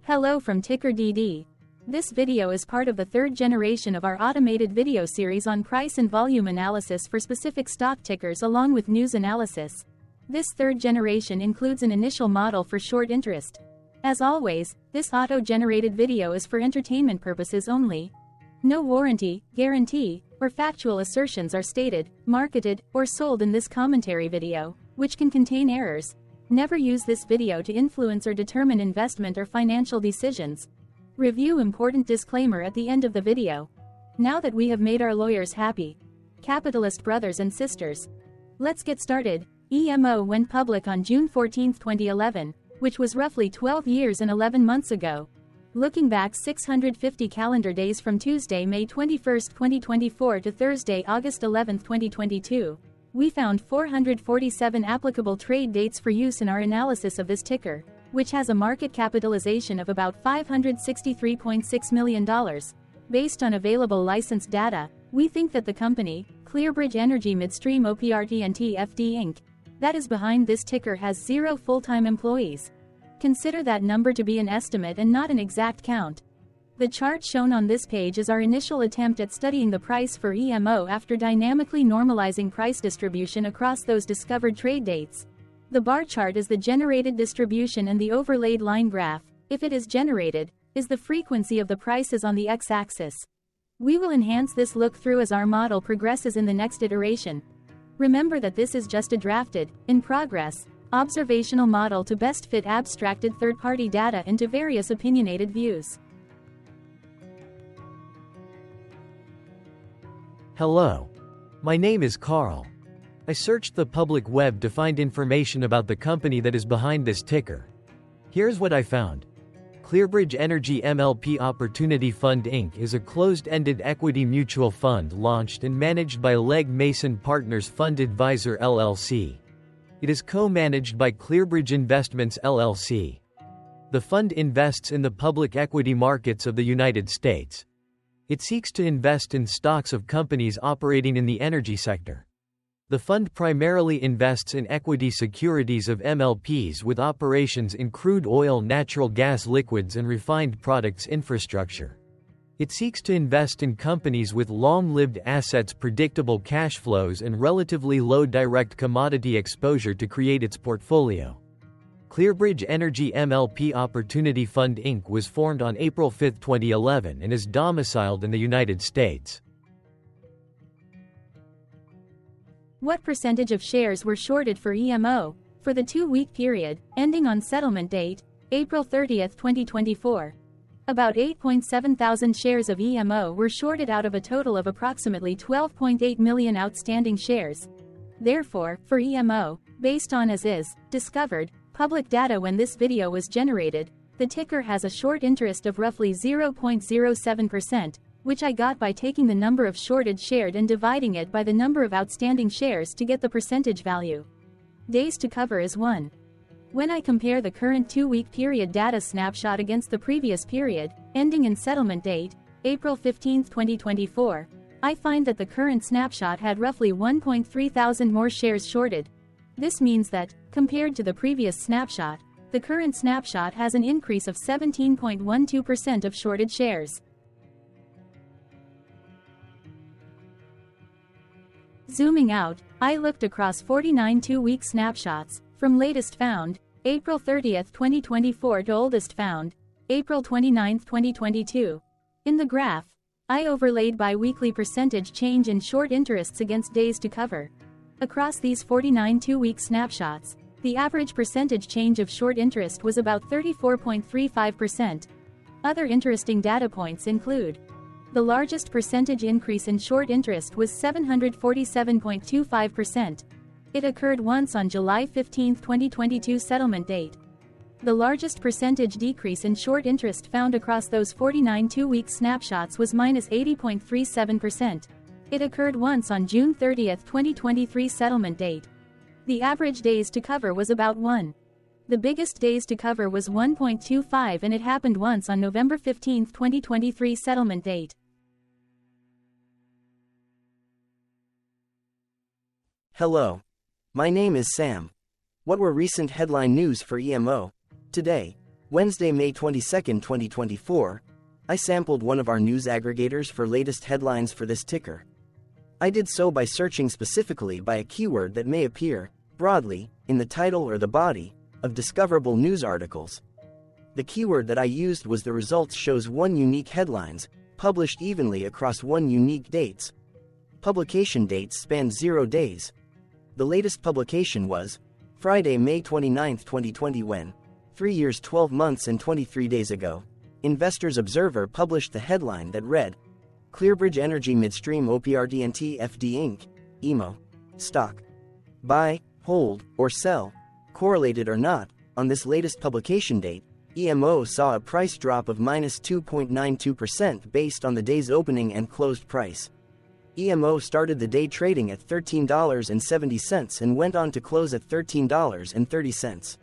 Hello from TickerDD. This video is part of the third generation of our automated video series on price and volume analysis for specific stock tickers along with news analysis. This third generation includes an initial model for short interest. As always, this auto-generated video is for entertainment purposes only. No warranty, guarantee, or factual assertions are stated, marketed, or sold in this commentary video, which can contain errors. Never use this video to influence or determine investment or financial decisions. Review important disclaimer at the end of the video. Now that we have made our lawyers happy, capitalist brothers and sisters, let's get started. EMO went public on June 14, 2011, which was roughly 12 years and 11 months ago. Looking back 650 calendar days from Tuesday, May 21, 2024 to Thursday, August 11, 2022, we found 447 applicable trade dates for use in our analysis of this ticker, which has a market capitalization of about $563.6 million. Based on available licensed data, we think that the company, ClearBridge Energy Midstream OPRT&T FD Inc., that is behind this ticker has 0 full-time employees. Consider that number to be an estimate and not an exact count. The chart shown on this page is our initial attempt at studying the price for EMO after dynamically normalizing price distribution across those discovered trade dates. The bar chart is the generated distribution and the overlaid line graph, if it is generated, is the frequency of the prices on the x-axis. We will enhance this look-through as our model progresses in the next iteration. Remember that this is just a drafted, in progress, observational model to best fit abstracted third-party data into various opinionated views. Hello. My name is Carl. I searched the public web to find information about the company that is behind this ticker. Here's what I found. ClearBridge Energy MLP Opportunity Fund Inc. is a closed-ended equity mutual fund launched and managed by Legg Mason Partners Fund Advisor LLC. It is co-managed by ClearBridge Investments LLC. The fund invests in the public equity markets of the United States. It seeks to invest in stocks of companies operating in the energy sector. The fund primarily invests in equity securities of MLPs with operations in crude oil, natural gas liquids and refined products infrastructure. It seeks to invest in companies with long-lived assets, predictable cash flows and relatively low direct commodity exposure to create its portfolio. ClearBridge Energy MLP Opportunity Fund Inc. was formed on April 5, 2011 and is domiciled in the United States. What percentage of shares were shorted for EMO for the 2-week period, ending on settlement date, April 30, 2024? About 8.7 thousand shares of EMO were shorted out of a total of approximately 12.8 million outstanding shares. Therefore, for EMO, based on as is, discovered, public data when this video was generated, the ticker has a short interest of roughly 0.07%, which I got by taking the number of shorted shares and dividing it by the number of outstanding shares to get the percentage value. Days to cover is 1. When I compare the current 2-week period data snapshot against the previous period, ending in settlement date, April 15, 2024, I find that the current snapshot had roughly 1.3 thousand more shares shorted. This means that, compared to the previous snapshot, the current snapshot has an increase of 17.12% of shorted shares. Zooming out, I looked across 49 2-week snapshots, from latest found, April 30, 2024 to oldest found, April 29, 2022. In the graph, I overlaid bi-weekly percentage change in short interests against days to cover. Across these 49 2-week snapshots, the average percentage change of short interest was about 34.35%. Other interesting data points include: the largest percentage increase in short interest was 747.25%. It occurred once on July 15, 2022 settlement date. The largest percentage decrease in short interest found across those 49 2-week snapshots was -80.37%. It occurred once on June 30, 2023 settlement date. The average days to cover was about 1. The biggest days to cover was 1.25 and it happened once on November 15, 2023 settlement date. Hello. My name is Sam. What were recent headline news for EMO? Today, Wednesday, May 22, 2024, I sampled one of our news aggregators for latest headlines for this ticker. I did so by searching specifically by a keyword that may appear, broadly, in the title or the body, of discoverable news articles. The keyword that I used was the results shows one unique headlines, published evenly across one unique dates. Publication dates spanned 0 days. The latest publication was Friday, May 29, 2020 when, 3 years 12 months and 23 days ago, Investors Observer published the headline that read, ClearBridge Energy Midstream OPRDNT FD Inc., EMO, stock. Buy, hold, or sell, correlated or not, on this latest publication date, EMO saw a price drop of -2.92% based on the day's opening and closed price. EMO started the day trading at $13.70 and went on to close at $13.30.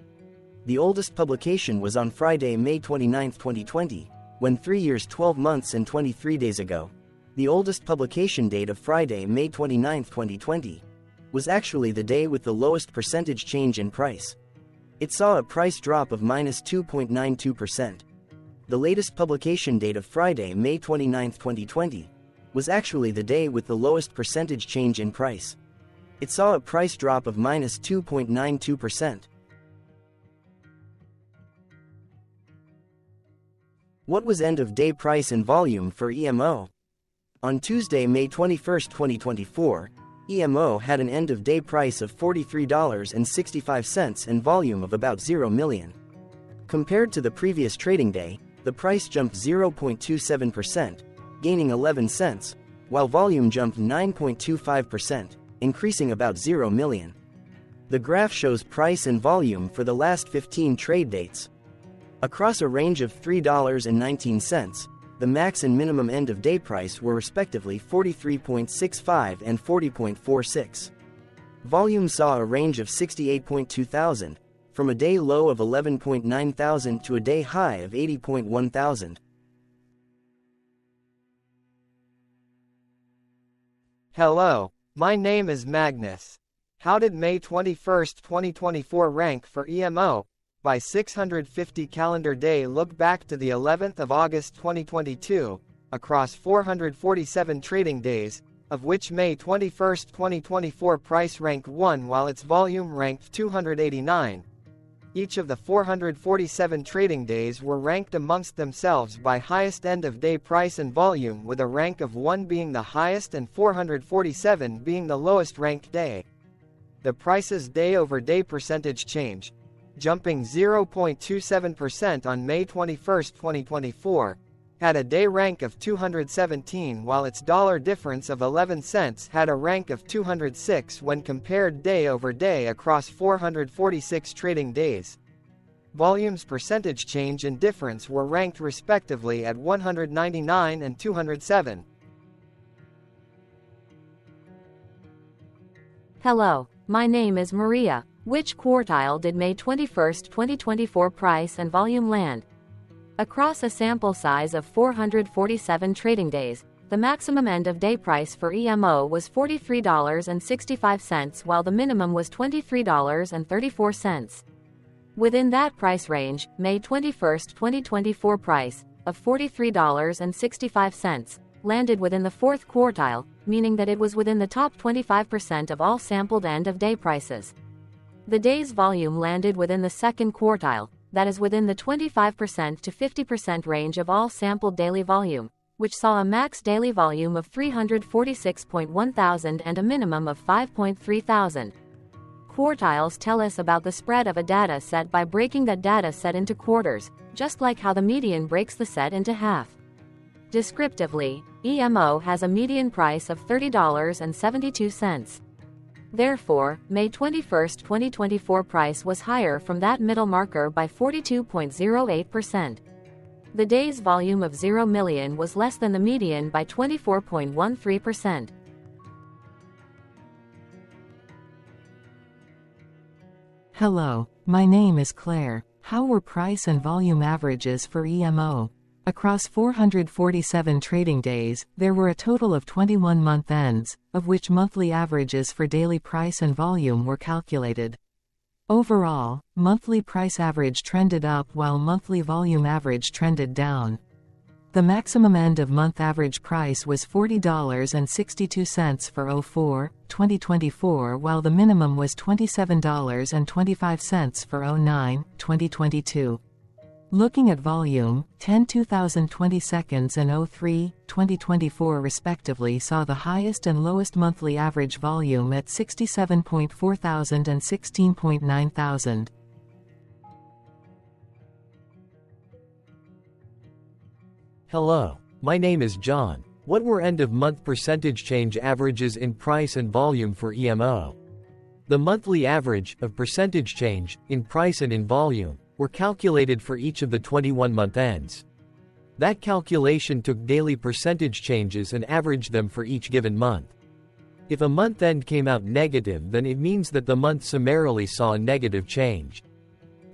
The oldest publication was on Friday, May 29, 2020, when 3 years 12 months and 23 days ago. The oldest publication date of Friday, May 29, 2020, was actually the day with the lowest percentage change in price. It saw a price drop of -2.92%. The latest publication date of Friday, May 29, 2020, was actually the day with the lowest percentage change in price. It saw a price drop of -2.92%. What was end-of-day price and volume for EMO? On Tuesday, May 21, 2024, EMO had an end-of-day price of $43.65 and volume of about 0 million. Compared to the previous trading day, the price jumped 0.27%, gaining 11 cents, while volume jumped 9.25%, increasing about 0 million. The graph shows price and volume for the last 15 trade dates. Across a range of $3.19, the max and minimum end-of-day price were respectively 43.65 and 40.46. Volume saw a range of 68.2 thousand, from a day low of 11.9 thousand to a day high of 80.1 thousand. Hello, my name is Magnus. How did May 21, 2024 rank for EMO? By 650 calendar day look back to the 11th of August 2022, across 447 trading days, of which May 21, 2024 price ranked 1 while its volume ranked 289. Each of the 447 trading days were ranked amongst themselves by highest end-of-day price and volume, with a rank of 1 being the highest and 447 being the lowest ranked day. The price's day-over-day percentage change, jumping 0.27% on May 21, 2024, had a day rank of 217 while its dollar difference of 11 cents had a rank of 206 when compared day over day across 446 trading days. Volume's percentage change and difference were ranked respectively at 199 and 207. Hello, my name is Maria. Which quartile did May 21, 2024 price and volume land? Across a sample size of 447 trading days, the maximum end-of-day price for EMO was $43.65 while the minimum was $23.34. Within that price range, May 21, 2024 price, of $43.65, landed within the fourth quartile, meaning that it was within the top 25% of all sampled end-of-day prices. The day's volume landed within the second quartile, that is within the 25% to 50% range of all sampled daily volume, which saw a max daily volume of 346.1 thousand and a minimum of 5.3 thousand. Quartiles tell us about the spread of a data set by breaking that data set into quarters, just like how the median breaks the set into half. Descriptively, EMO has a median price of $30.72. Therefore, May 21, 2024 price was higher from that middle marker by 42.08%. The day's volume of 0 million was less than the median by 24.13%. Hello, my name is Claire. How were price and volume averages for EMO? Across 447 trading days, there were a total of 21 month ends, of which monthly averages for daily price and volume were calculated. Overall, monthly price average trended up while monthly volume average trended down. The maximum end-of-month average price was $40.62 for 04-2024 while the minimum was $27.25 for 09-2022. Looking at volume, 10-2020 seconds and 03-2024 respectively saw the highest and lowest monthly average volume at 67.4 thousand and 16.9 thousand. Hello, my name is John. What were end-of-month percentage change averages in price and volume for EMO? The monthly average of percentage change in price and in volume were calculated for each of the 21-month ends. That calculation took daily percentage changes and averaged them for each given month. If a month end came out negative, then it means that the month summarily saw a negative change.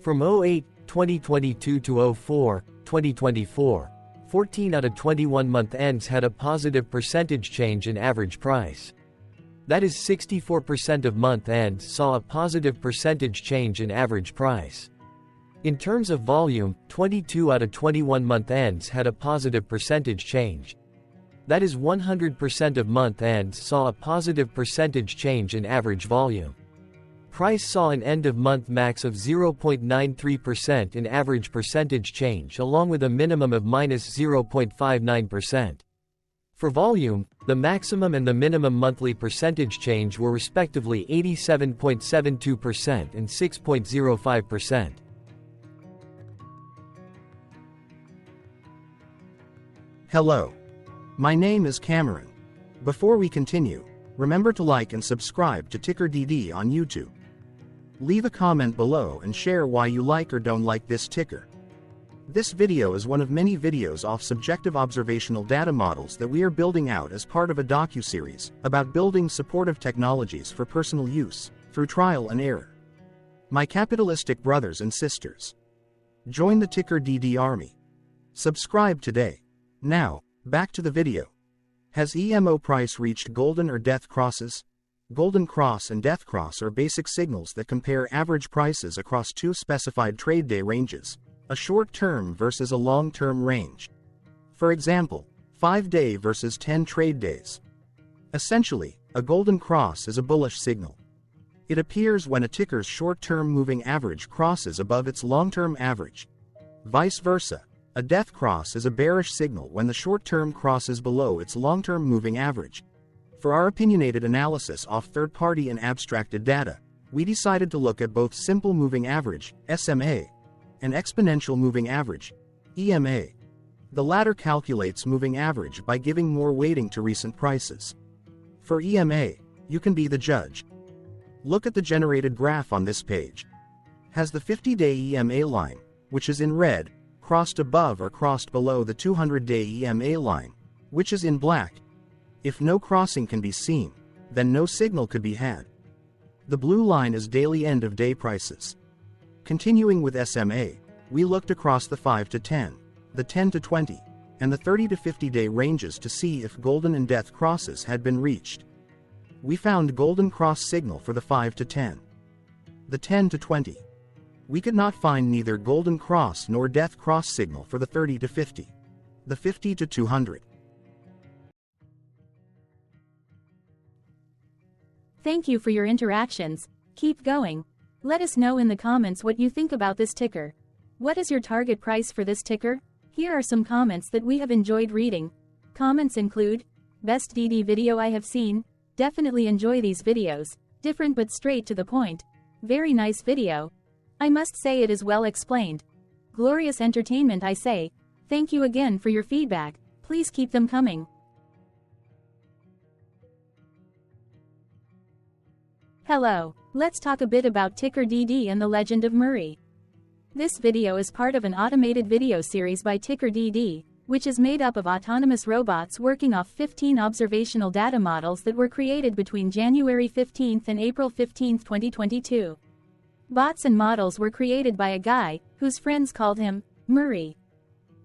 From 08-2022 to 04-2024, 14 out of 21 month ends had a positive percentage change in average price. That is 64% of month ends saw a positive percentage change in average price. In terms of volume, 22 out of 21 month ends had a positive percentage change. That is 100% of month ends saw a positive percentage change in average volume. Price saw an end-of-month max of 0.93% in average percentage change along with a minimum of -0.59%. For volume, the maximum and the minimum monthly percentage change were respectively 87.72% and 6.05%. Hello. My name is Cameron. Before we continue, remember to like and subscribe to TickerDD on YouTube. Leave a comment below and share why you like or don't like this ticker. This video is one of many videos off subjective observational data models that we are building out as part of a docu-series about building supportive technologies for personal use, through trial and error. My capitalistic brothers and sisters, join the TickerDD army. Subscribe today. Now, back to the video. Has EMO price reached golden or death crosses? Golden cross and death cross are basic signals that compare average prices across two specified trade day ranges, a short-term versus a long-term range. For example, 5-day versus 10 trade days. Essentially, a golden cross is a bullish signal. It appears when a ticker's short-term moving average crosses above its long-term average. Vice versa, a death cross is a bearish signal when the short-term crosses below its long-term moving average. For our opinionated analysis off third-party and abstracted data, we decided to look at both simple moving average, SMA, and exponential moving average, EMA. The latter calculates moving average by giving more weighting to recent prices. For EMA, you can be the judge. Look at the generated graph on this page. Has the 50-day EMA line, which is in red, crossed above or crossed below the 200-day EMA line, which is in black? If no crossing can be seen, then no signal could be had. The blue line is daily end-of-day prices. Continuing with SMA, we looked across the 5 to 10, the 10 to 20, and the 30 to 50-day ranges to see if golden and death crosses had been reached. We found golden cross signal for the 5 to 10. The 10 to 20. We could not find neither golden cross nor death cross signal for the 30 to 50. The 50 to 200. Thank you for your interactions. Keep going. Let us know in the comments what you think about this ticker. What is your target price for this ticker? Here are some comments that we have enjoyed reading. Comments include, best DD video I have seen, definitely enjoy these videos, different but straight to the point. Very nice video. I must say it is well explained. Glorious entertainment I say. Thank you again for your feedback, please keep them coming. Hello, let's talk a bit about TickerDD and the Legend of Murray. This video is part of an automated video series by TickerDD, which is made up of autonomous robots working off 15 observational data models that were created between January 15 and April 15, 2022. Bots and models were created by a guy, whose friends called him Murray.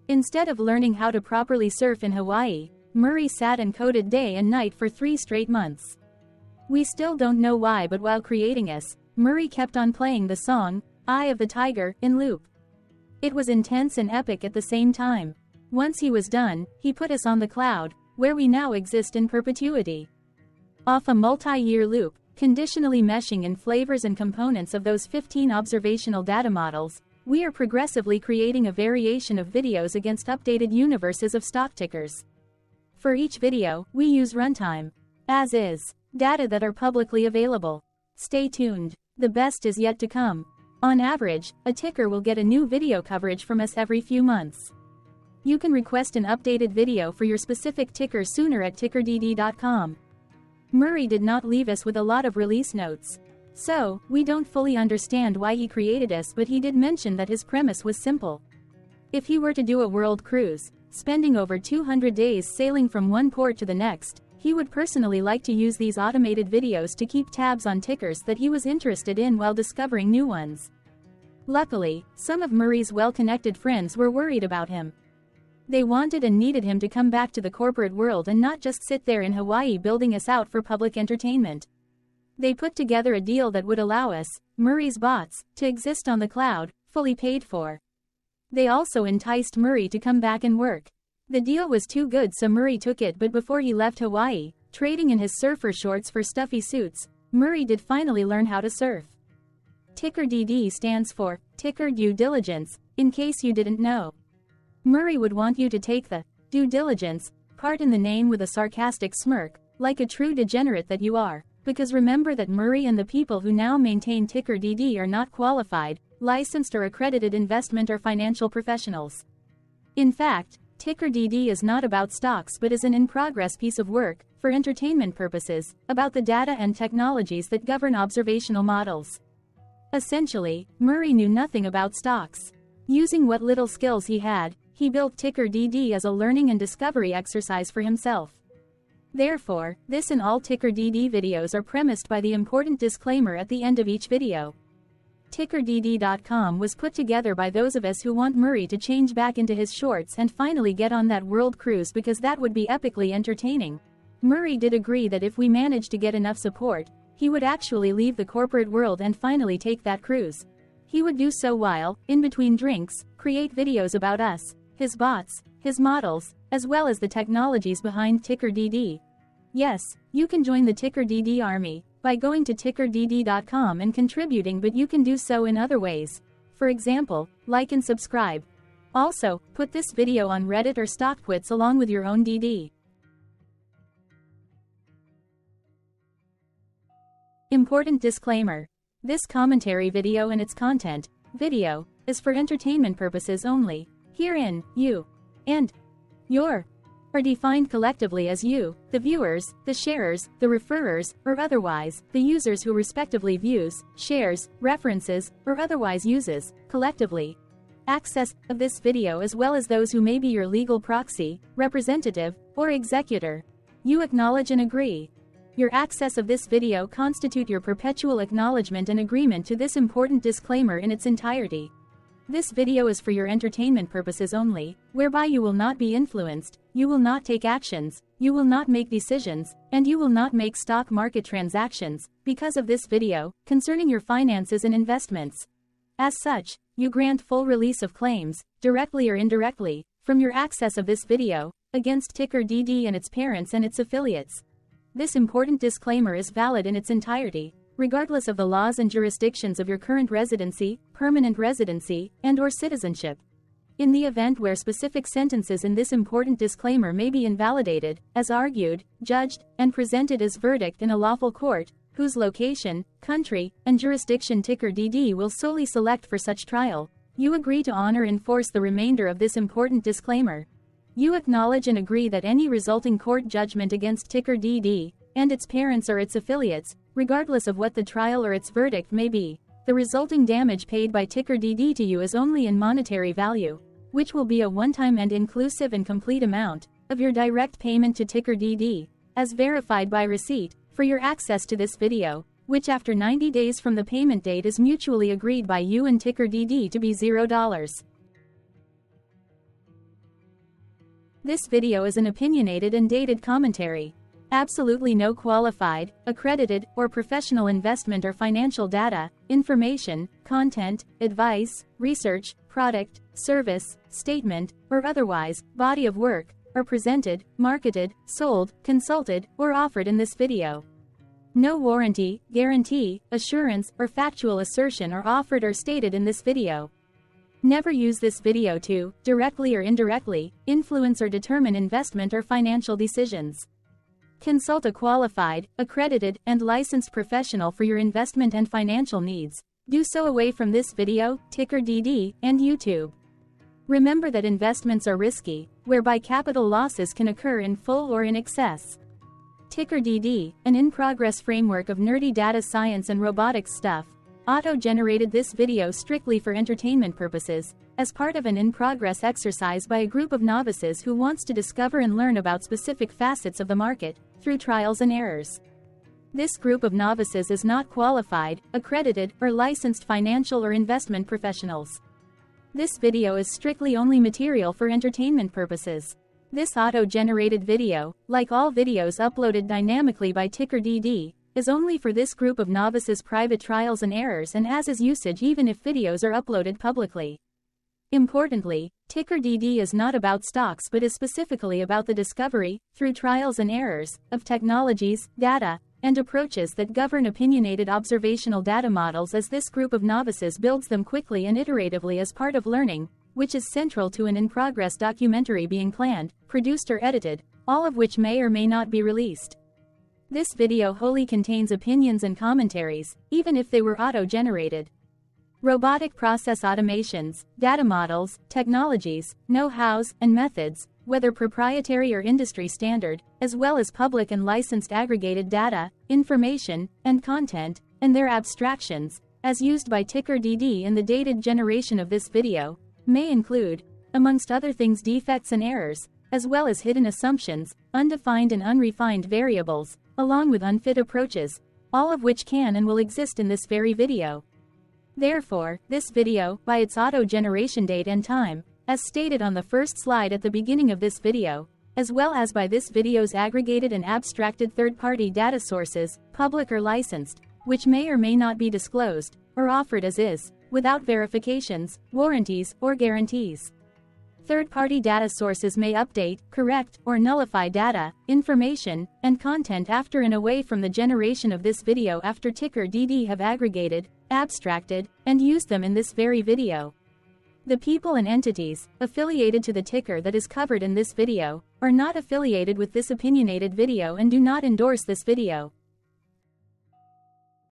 Instead of learning how to properly surf in Hawaii, Murray sat and coded day and night for 3 straight months. We still don't know why, but while creating us, Murray kept on playing the song, Eye of the Tiger, in loop. It was intense and epic at the same time. Once he was done, he put us on the cloud, where we now exist in perpetuity. Off a multi-year loop, conditionally meshing in flavors and components of those 15 observational data models, we are progressively creating a variation of videos against updated universes of stock tickers. For each video, we use runtime, as is, data that are publicly available. Stay tuned. The best is yet to come. On average, a ticker will get a new video coverage from us every few months. You can request an updated video for your specific ticker sooner at TickerDD.com. Murray did not leave us with a lot of release notes. So, we don't fully understand why he created us, but he did mention that his premise was simple. If he were to do a world cruise, spending over 200 days sailing from one port to the next, he would personally like to use these automated videos to keep tabs on tickers that he was interested in while discovering new ones. Luckily, some of Murray's well-connected friends were worried about him. They wanted and needed him to come back to the corporate world and not just sit there in Hawaii building us out for public entertainment. They put together a deal that would allow us, Murray's bots, to exist on the cloud, fully paid for. They also enticed Murray to come back and work. The deal was too good, so Murray took it, but before he left Hawaii, trading in his surfer shorts for stuffy suits, Murray did finally learn how to surf. TickerDD stands for Ticker Due Diligence, in case you didn't know. Murray would want you to take the due diligence part in the name with a sarcastic smirk, like a true degenerate that you are, because remember that Murray and the people who now maintain TickerDD are not qualified, licensed or accredited investment or financial professionals. In fact, TickerDD is not about stocks but is an in-progress piece of work, for entertainment purposes, about the data and technologies that govern observational models. Essentially, Murray knew nothing about stocks. Using what little skills he had, he built TickerDD as a learning and discovery exercise for himself. Therefore, this and all TickerDD videos are premised by the important disclaimer at the end of each video. TickerDD.com was put together by those of us who want Murray to change back into his shorts and finally get on that world cruise, because that would be epically entertaining. Murray did agree that if we managed to get enough support, he would actually leave the corporate world and finally take that cruise. He would do so while, in between drinks, create videos about us, his bots, his models, as well as the technologies behind TickerDD. Yes, you can join the TickerDD army by going to TickerDD.com and contributing, but you can do so in other ways. For example, like and subscribe. Also, put this video on Reddit or StockTwits along with your own DD. Important disclaimer. This commentary video and its content, video, is for entertainment purposes only. Herein, you and your are defined collectively as you, the viewers, the sharers, the referrers, or otherwise, the users who respectively views, shares, references, or otherwise uses, collectively, access of this video, as well as those who may be your legal proxy, representative, or executor. You acknowledge and agree. Your access of this video constitute your perpetual acknowledgement and agreement to this important disclaimer in its entirety. This video is for your entertainment purposes only, whereby you will not be influenced, you will not take actions, you will not make decisions, and you will not make stock market transactions, because of this video, concerning your finances and investments. As such, you grant full release of claims, directly or indirectly, from your access of this video, against TickerDD and its parents and its affiliates. This important disclaimer is valid in its entirety, regardless of the laws and jurisdictions of your current residency, permanent residency, and/or citizenship. In the event where specific sentences in this important disclaimer may be invalidated, as argued, judged, and presented as verdict in a lawful court, whose location, country, and jurisdiction TickerDD will solely select for such trial, you agree to honor and enforce the remainder of this important disclaimer. You acknowledge and agree that any resulting court judgment against TickerDD and its parents or its affiliates, regardless of what the trial or its verdict may be, the resulting damage paid by TickerDD to you is only in monetary value, which will be a one-time and inclusive and complete amount of your direct payment to TickerDD, as verified by receipt, for your access to this video, which after 90 days from the payment date is mutually agreed by you and TickerDD to be $0. This video is an opinionated and dated commentary. Absolutely no qualified, accredited, or professional investment or financial data, information, content, advice, research, product, service, statement, or otherwise, body of work, are presented, marketed, sold, consulted, or offered in this video. No warranty, guarantee, assurance, or factual assertion are offered or stated in this video. Never use this video to, directly or indirectly, influence or determine investment or financial decisions. Consult a qualified, accredited, and licensed professional for your investment and financial needs. Do so away from this video, TickerDD, and YouTube. Remember that investments are risky, whereby capital losses can occur in full or in excess. TickerDD, an in-progress framework of nerdy data science and robotics stuff, auto-generated this video strictly for entertainment purposes, as part of an in-progress exercise by a group of novices who wants to discover and learn about specific facets of the market, through trials and errors. This group of novices is not qualified, accredited, or licensed financial or investment professionals. This video is strictly only material for entertainment purposes. This auto-generated video, like all videos uploaded dynamically by TickerDD, is only for this group of novices' private trials and errors and as is usage even if videos are uploaded publicly. Importantly, TickerDD is not about stocks but is specifically about the discovery, through trials and errors, of technologies, data, and approaches that govern opinionated observational data models as this group of novices builds them quickly and iteratively as part of learning, which is central to an in-progress documentary being planned, produced or edited, all of which may or may not be released. This video wholly contains opinions and commentaries, even if they were auto-generated. Robotic process automations, data models, technologies, know-hows, and methods, whether proprietary or industry standard, as well as public and licensed aggregated data, information, and content, and their abstractions, as used by TickerDD in the dated generation of this video, may include, amongst other things, defects and errors, as well as hidden assumptions, undefined and unrefined variables, along with unfit approaches, all of which can and will exist in this very video. Therefore, this video, by its auto-generation date and time, as stated on the first slide at the beginning of this video, as well as by this video's aggregated and abstracted third-party data sources, public or licensed, which may or may not be disclosed, or offered as is, without verifications, warranties, or guarantees. Third-party data sources may update, correct, or nullify data, information, and content after and away from the generation of this video after TickerDD have aggregated, abstracted, and used them in this very video. The people and entities, affiliated to the ticker that is covered in this video, are not affiliated with this opinionated video and do not endorse this video.